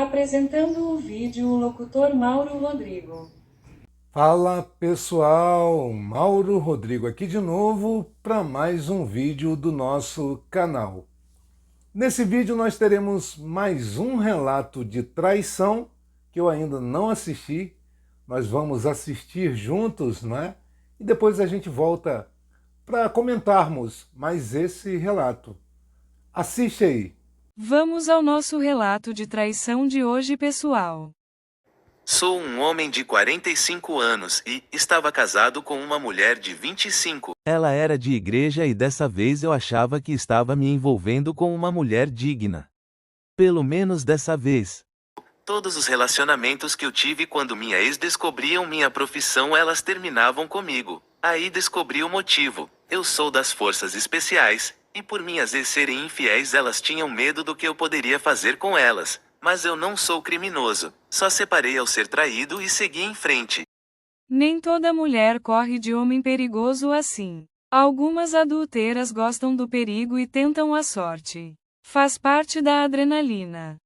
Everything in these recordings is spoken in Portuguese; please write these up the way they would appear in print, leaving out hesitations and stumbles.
Apresentando o vídeo o locutor Mauro Rodrigo. Fala pessoal, Mauro Rodrigo aqui de novo para mais um vídeo do nosso canal. Nesse vídeo nós teremos mais um relato de traição que eu ainda não assisti. Nós vamos assistir juntos, né? E depois a gente volta para comentarmos mais esse relato. Assiste aí. Vamos ao nosso relato de traição de hoje, pessoal. Sou um homem de 45 anos e estava casado com uma mulher de 25. Ela era de igreja e dessa vez eu achava que estava me envolvendo com uma mulher digna. Pelo menos dessa vez. Todos os relacionamentos que eu tive quando minha ex descobriam minha profissão, elas terminavam comigo. Aí descobri o motivo. Eu sou das forças especiais, e por minhas ex serem infiéis elas tinham medo do que eu poderia fazer com elas. Mas eu não sou criminoso. Só separei ao ser traído e segui em frente. Nem toda mulher corre de homem perigoso assim. Algumas adulteiras gostam do perigo e tentam a sorte. Faz parte da adrenalina.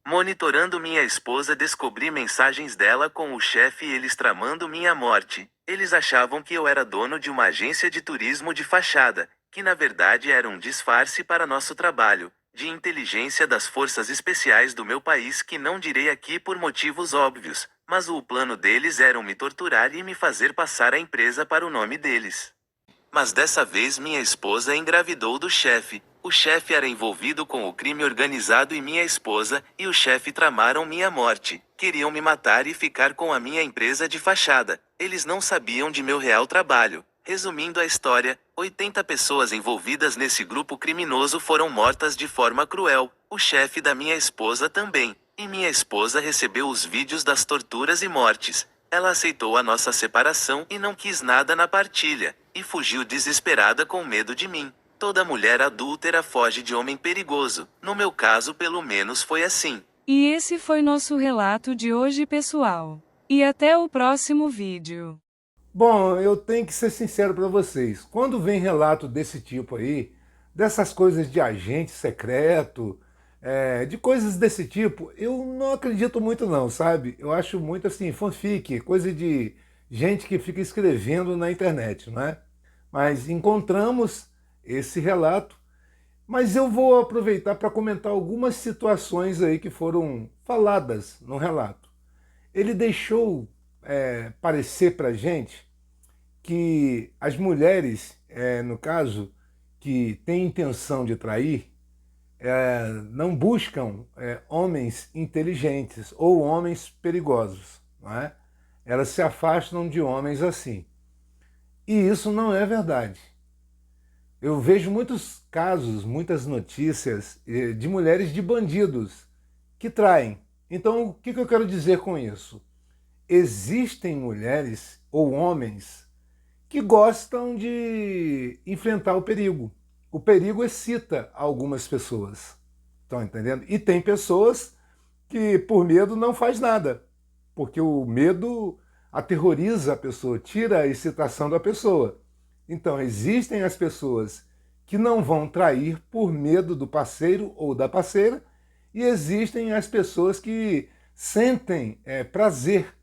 Monitorando minha esposa, descobri mensagens dela com o chefe e eles tramando minha morte. Eles achavam que eu era dono de uma agência de turismo de fachada, que na verdade era um disfarce para nosso trabalho, de inteligência das forças especiais do meu país, que não direi aqui por motivos óbvios, mas o plano deles era me torturar e me fazer passar a empresa para o nome deles. Mas dessa vez minha esposa engravidou do chefe. O chefe era envolvido com o crime organizado e minha esposa e o chefe tramaram minha morte. Queriam me matar e ficar com a minha empresa de fachada. Eles não sabiam de meu real trabalho. Resumindo a história, 80 pessoas envolvidas nesse grupo criminoso foram mortas de forma cruel. O chefe da minha esposa também. E minha esposa recebeu os vídeos das torturas e mortes. Ela aceitou a nossa separação e não quis nada na partilha, e fugiu desesperada com medo de mim. Toda mulher adúltera foge de homem perigoso. No meu caso, pelo menos foi assim. E esse foi nosso relato de hoje, pessoal. E até o próximo vídeo. Bom, eu tenho que ser sincero para vocês. Quando vem relato desse tipo aí, dessas coisas de agente secreto, de coisas desse tipo, eu não acredito muito não, sabe? Eu acho muito assim, fanfic, coisa de gente que fica escrevendo na internet, não é? Mas encontramos esse relato, mas eu vou aproveitar para comentar algumas situações aí que foram faladas no relato. Ele deixou parecer para gente que as mulheres, no caso, que têm intenção de trair, não buscam homens inteligentes ou homens perigosos, não é? Elas se afastam de homens assim. E isso não é verdade. Eu vejo muitos casos, muitas notícias de mulheres de bandidos que traem. Então, o que eu quero dizer com isso? Existem mulheres ou homens que gostam de enfrentar o perigo. O perigo excita algumas pessoas. Estão entendendo? E tem pessoas que por medo não faz nada, porque o medo aterroriza a pessoa, tira a excitação da pessoa. Então existem as pessoas que não vão trair por medo do parceiro ou da parceira, e existem as pessoas que sentem prazer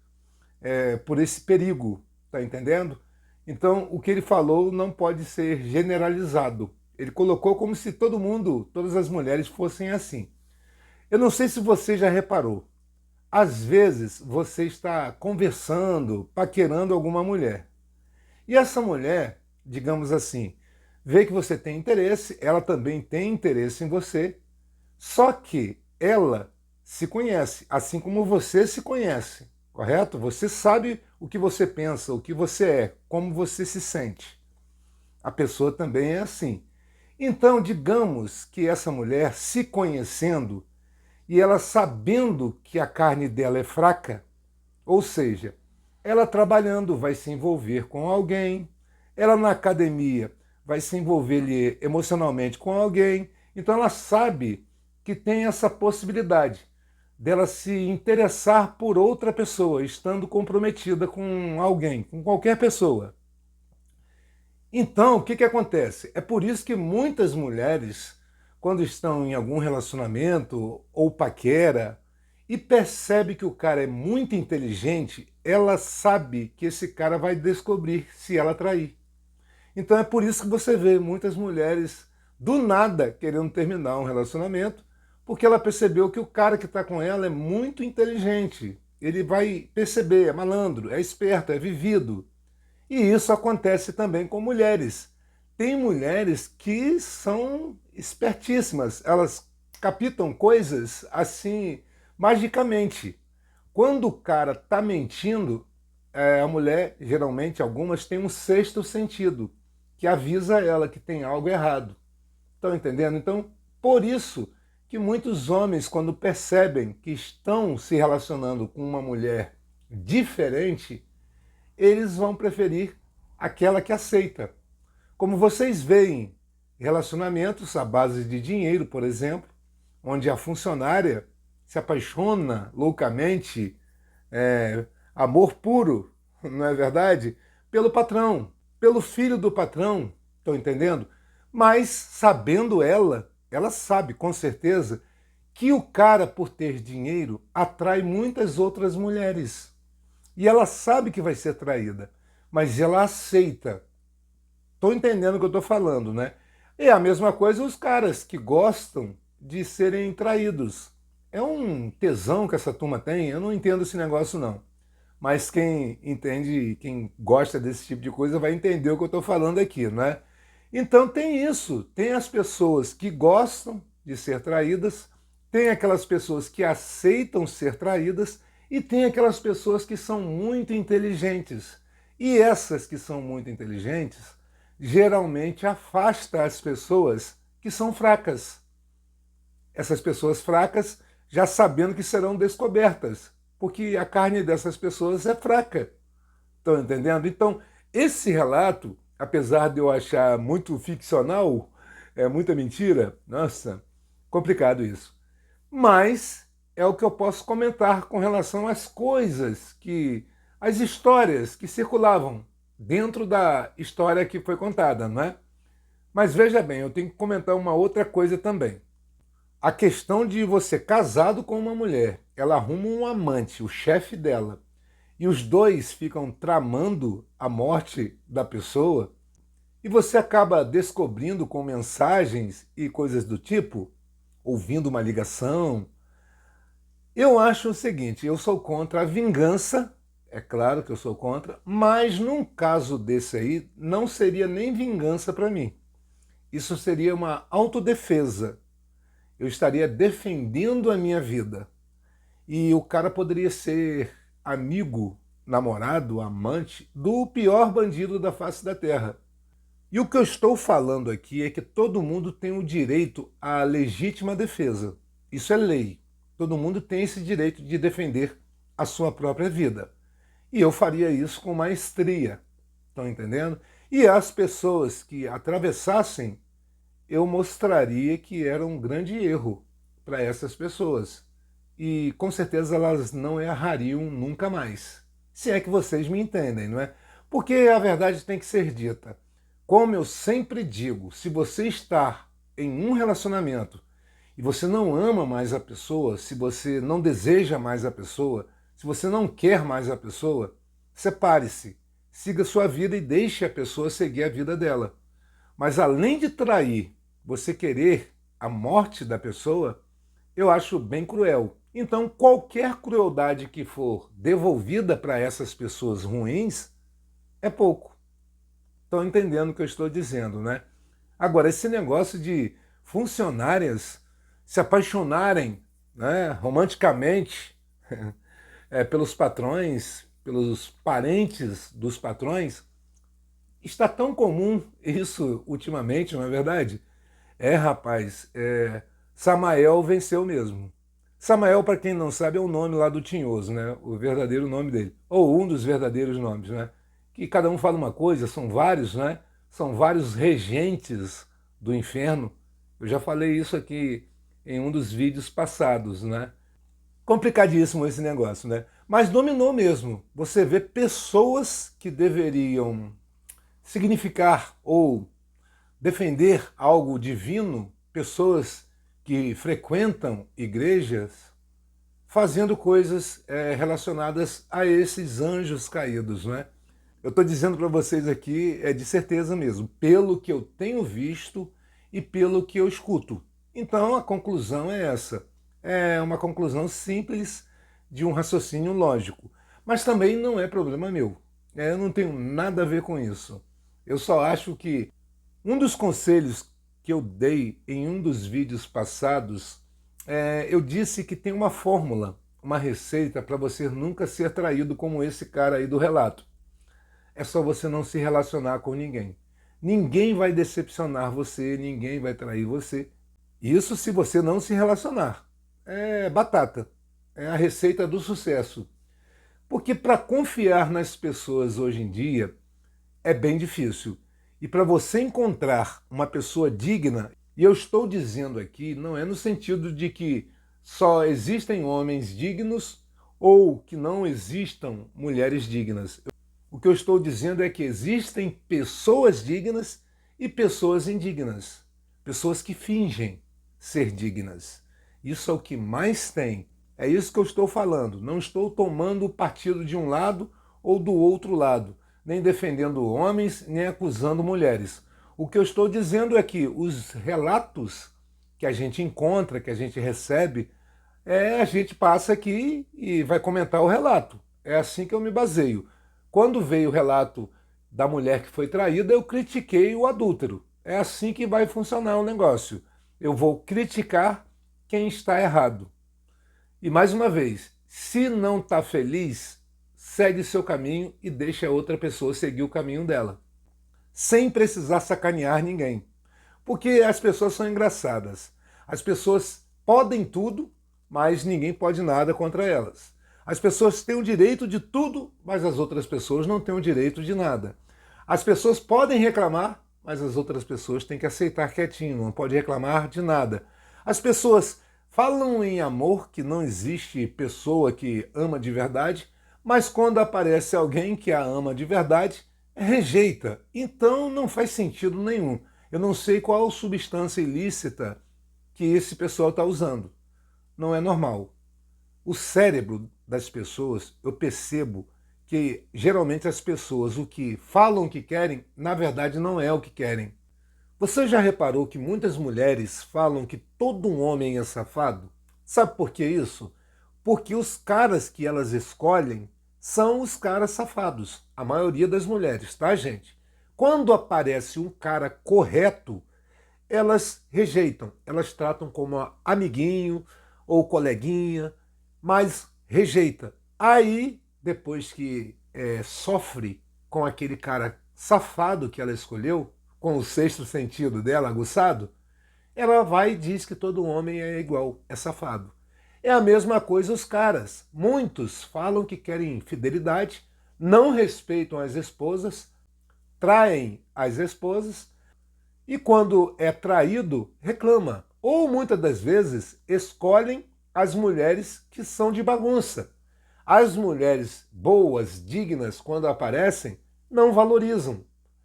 por esse perigo, tá entendendo? Então, o que ele falou não pode ser generalizado. Ele colocou como se todo mundo, todas as mulheres fossem assim. Eu não sei se você já reparou. Às vezes, você está conversando, paquerando alguma mulher. E essa mulher, digamos assim, vê que você tem interesse, ela também tem interesse em você, só que ela se conhece, assim como você se conhece. Correto? Você sabe o que você pensa, o que você é, como você se sente. A pessoa também é assim. Então, digamos que essa mulher, se conhecendo e ela sabendo que a carne dela é fraca, ou seja, ela trabalhando vai se envolver com alguém, ela na academia vai se envolver emocionalmente com alguém, então ela sabe que tem essa possibilidade dela se interessar por outra pessoa, estando comprometida com alguém, com qualquer pessoa. Então, o que acontece? É por isso que muitas mulheres, quando estão em algum relacionamento ou paquera, e percebe que o cara é muito inteligente, ela sabe que esse cara vai descobrir se ela trair. Então é por isso que você vê muitas mulheres do nada querendo terminar um relacionamento, porque ela percebeu que o cara que está com ela é muito inteligente. Ele vai perceber, é malandro, é esperto, é vivido. E isso acontece também com mulheres. Tem mulheres que são espertíssimas, elas captam coisas assim magicamente. Quando o cara está mentindo, a mulher, geralmente algumas, têm um sexto sentido, que avisa ela que tem algo errado. Estão entendendo? Então, por isso que muitos homens, quando percebem que estão se relacionando com uma mulher diferente, eles vão preferir aquela que aceita. Como vocês veem relacionamentos à base de dinheiro, por exemplo, onde a funcionária se apaixona loucamente, amor puro, não é verdade? Pelo patrão, pelo filho do patrão, estão entendendo? Mas sabendo ela sabe com certeza que o cara, por ter dinheiro, atrai muitas outras mulheres. E ela sabe que vai ser traída, mas ela aceita. Estou entendendo o que eu estou falando, né? É a mesma coisa os caras que gostam de serem traídos. É um tesão que essa turma tem, eu não entendo esse negócio não. Mas quem entende, quem gosta desse tipo de coisa vai entender o que eu estou falando aqui, né? Então tem isso, tem as pessoas que gostam de ser traídas, tem aquelas pessoas que aceitam ser traídas e tem aquelas pessoas que são muito inteligentes. E essas que são muito inteligentes geralmente afastam as pessoas que são fracas. Essas pessoas fracas já sabendo que serão descobertas, porque a carne dessas pessoas é fraca. Estão entendendo? Então, esse relato, apesar de eu achar muito ficcional, é muita mentira, nossa, complicado isso. Mas é o que eu posso comentar com relação às coisas as histórias que circulavam dentro da história que foi contada, não é? Mas veja bem, eu tenho que comentar uma outra coisa também. A questão de você casado com uma mulher, ela arruma um amante, o chefe dela, e os dois ficam tramando a morte da pessoa, e você acaba descobrindo com mensagens e coisas do tipo, ouvindo uma ligação. Eu acho o seguinte, eu sou contra a vingança, é claro que eu sou contra, mas num caso desse aí, não seria nem vingança para mim. Isso seria uma autodefesa. Eu estaria defendendo a minha vida. E o cara poderia ser amigo, namorado, amante do pior bandido da face da terra. E o que eu estou falando aqui é que todo mundo tem o direito à legítima defesa. Isso é lei. Todo mundo tem esse direito de defender a sua própria vida. E eu faria isso com maestria. Estão entendendo? E as pessoas que atravessassem, eu mostraria que era um grande erro para essas pessoas. E com certeza elas não errariam nunca mais. Se é que vocês me entendem, não é? Porque a verdade tem que ser dita. Como eu sempre digo, se você está em um relacionamento e você não ama mais a pessoa, se você não deseja mais a pessoa, se você não quer mais a pessoa, separe-se, siga sua vida e deixe a pessoa seguir a vida dela. Mas além de trair, você querer a morte da pessoa, eu acho bem cruel. Então, qualquer crueldade que for devolvida para essas pessoas ruins é pouco. Estão entendendo o que eu estou dizendo, né? Agora, esse negócio de funcionárias se apaixonarem, né, romanticamente pelos patrões, pelos parentes dos patrões, está tão comum isso ultimamente, não é verdade? Rapaz, Samael venceu mesmo. Samael, para quem não sabe, é o nome lá do Tinhoso, né? O verdadeiro nome dele. Ou um dos verdadeiros nomes, né? Que cada um fala uma coisa, são vários, né? São vários regentes do inferno. Eu já falei isso aqui em um dos vídeos passados, né? Complicadíssimo esse negócio, né? Mas dominou mesmo. Você vê pessoas que deveriam significar ou defender algo divino, pessoas que frequentam igrejas, fazendo coisas relacionadas a esses anjos caídos, né? Eu estou dizendo para vocês aqui, é de certeza mesmo, pelo que eu tenho visto e pelo que eu escuto. Então a conclusão é essa. É uma conclusão simples de um raciocínio lógico. Mas também não é problema meu. Eu não tenho nada a ver com isso. Eu só acho que um dos conselhos que eu dei em um dos vídeos passados, eu disse que tem uma fórmula, uma receita para você nunca ser traído como esse cara aí do relato. É só você não se relacionar com ninguém. Ninguém vai decepcionar você, ninguém vai trair você. Isso se você não se relacionar. É batata. É a receita do sucesso. Porque para confiar nas pessoas hoje em dia é bem difícil. E para você encontrar uma pessoa digna, e eu estou dizendo aqui, não é no sentido de que só existem homens dignos ou que não existam mulheres dignas. O que eu estou dizendo é que existem pessoas dignas e pessoas indignas. Pessoas que fingem ser dignas. Isso é o que mais tem. É isso que eu estou falando. Não estou tomando partido de um lado ou do outro lado, nem defendendo homens, nem acusando mulheres. O que eu estou dizendo é que os relatos que a gente encontra, que a gente recebe, a gente passa aqui e vai comentar o relato. É assim que eu me baseio. Quando veio o relato da mulher que foi traída, eu critiquei o adúltero. É assim que vai funcionar o negócio. Eu vou criticar quem está errado. E mais uma vez, se não está feliz, segue seu caminho e deixa a outra pessoa seguir o caminho dela. Sem precisar sacanear ninguém. Porque as pessoas são engraçadas. As pessoas podem tudo, mas ninguém pode nada contra elas. As pessoas têm o direito de tudo, mas as outras pessoas não têm o direito de nada. As pessoas podem reclamar, mas as outras pessoas têm que aceitar quietinho, não pode reclamar de nada. As pessoas falam em amor, que não existe pessoa que ama de verdade, mas quando aparece alguém que a ama de verdade, rejeita. Então não faz sentido nenhum. Eu não sei qual substância ilícita que esse pessoal está usando. Não é normal. O cérebro das pessoas, eu percebo que geralmente as pessoas o que falam que querem, na verdade não é o que querem. Você já reparou que muitas mulheres falam que todo um homem é safado? Sabe por que isso? Porque os caras que elas escolhem são os caras safados. A maioria das mulheres, tá, gente? Quando aparece um cara correto, elas rejeitam. Elas tratam como amiguinho ou coleguinha, mas rejeita. Aí, depois que sofre com aquele cara safado que ela escolheu, com o sexto sentido dela aguçado, ela vai e diz que todo homem é igual, é safado. É a mesma coisa os caras. Muitos falam que querem fidelidade, não respeitam as esposas, traem as esposas e quando é traído, reclama. Ou muitas das vezes escolhem as mulheres que são de bagunça. As mulheres boas, dignas, quando aparecem, não valorizam.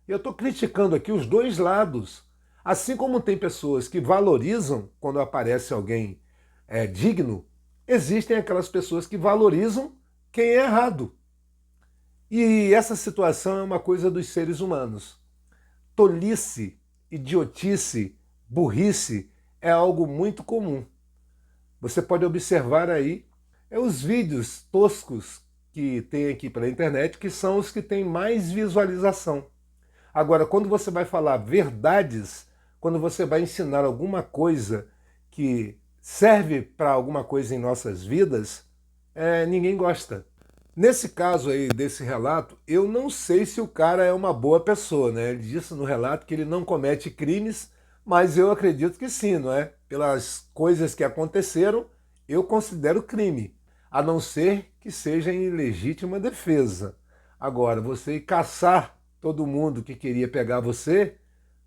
Eu estou criticando aqui os dois lados. Assim como tem pessoas que valorizam quando aparece alguém digno, existem aquelas pessoas que valorizam quem é errado. E essa situação é uma coisa dos seres humanos. Tolice, idiotice, burrice é algo muito comum. Você pode observar aí os vídeos toscos que tem aqui pela internet, que são os que têm mais visualização. Agora, quando você vai falar verdades, quando você vai ensinar alguma coisa que serve para alguma coisa em nossas vidas, ninguém gosta. Nesse caso aí, desse relato, eu não sei se o cara é uma boa pessoa, né? Ele disse no relato que ele não comete crimes, mas eu acredito que sim, não é? Pelas coisas que aconteceram, eu considero crime, a não ser que seja em legítima defesa. Agora, você ir caçar todo mundo que queria pegar você,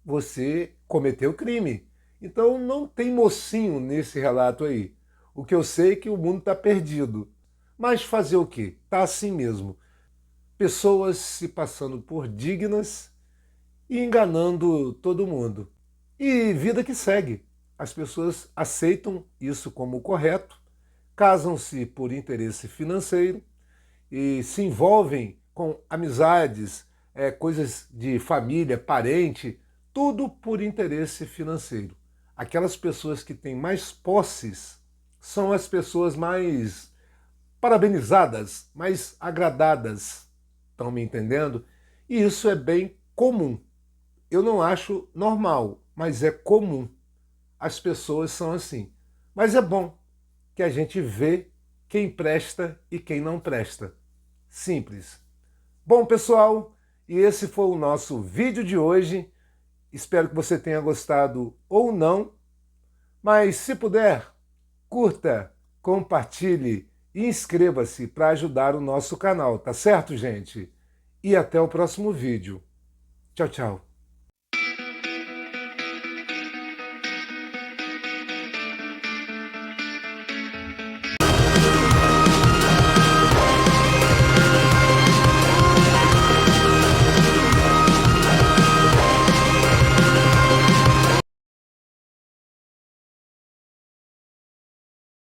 você cometeu crime. Então não tem mocinho nesse relato aí. O que eu sei é que o mundo está perdido. Mas fazer o quê? Está assim mesmo. Pessoas se passando por dignas e enganando todo mundo. E vida que segue. As pessoas aceitam isso como correto, casam-se por interesse financeiro e se envolvem com amizades, coisas de família, parente, tudo por interesse financeiro. Aquelas pessoas que têm mais posses são as pessoas mais parabenizadas, mais agradadas. Estão me entendendo? E isso é bem comum. Eu não acho normal, mas é comum. As pessoas são assim. Mas é bom que a gente vê quem presta e quem não presta. Simples. Bom, pessoal, e esse foi o nosso vídeo de hoje. Espero que você tenha gostado ou não. Mas se puder, curta, compartilhe e inscreva-se para ajudar o nosso canal, tá certo, gente? E até o próximo vídeo. Tchau, tchau.